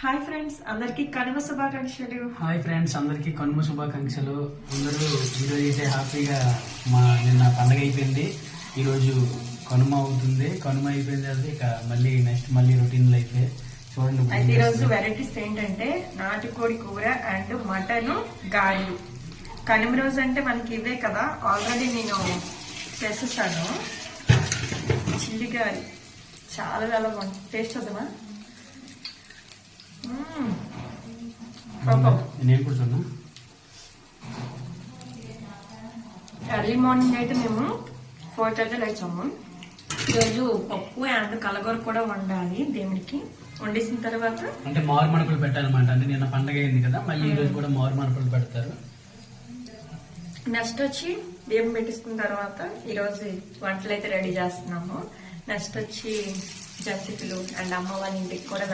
Hi friends అందరికి కనుమ శుభాకాంక్షలు. Hi friends అందరికి కనుమ శుభాకాంక్షలు. అందరూ ఈరోజు అయితే హ్యాపీగా నిన్న పండగ అయిపోయింది, ఈరోజు కనుమ అవుతుంది. కనుమ అయిపోయింది అది ఇక మళ్ళీ రొటీన్ లైఫ్. చూడండి అయితే ఈరోజు వెరైటీస్ ఏంటంటే నాటుకోడి కూర అండ్ మటన్ గారెలు. కనుమ రోజు అంటే మనకి ఇవే కదా, ఆల్రెడీ నేను చేసేసాను. చిల్లి గారి చాలా చాలా బాగుంది. టేస్ట్ వద్దామా? నేను కూడా చూడనా. ఎర్లీ మార్నింగ్ అయితే మేము 4:30 లేచాము. ఈరోజు పప్పు అండ్ కలగూర కూడా వండాలి దేవుడికి. వండేసిన తర్వాత అంటే మారు మడపలు పెట్టాలన్నమాట. అంటే నిన్న పండగ అయింది కదా, మళ్ళీ ఈ రోజు కూడా మారు మడపలు పెడతారు. నెక్స్ట్ వచ్చి దేవుని పెట్టించుకున్న తర్వాత ఈరోజు వంటలు అయితే రెడీ చేస్తున్నాము. నెక్స్ట్ వచ్చి జంతికలు అండ్ అమ్మ వాళ్ళ ఇంటికి కూడా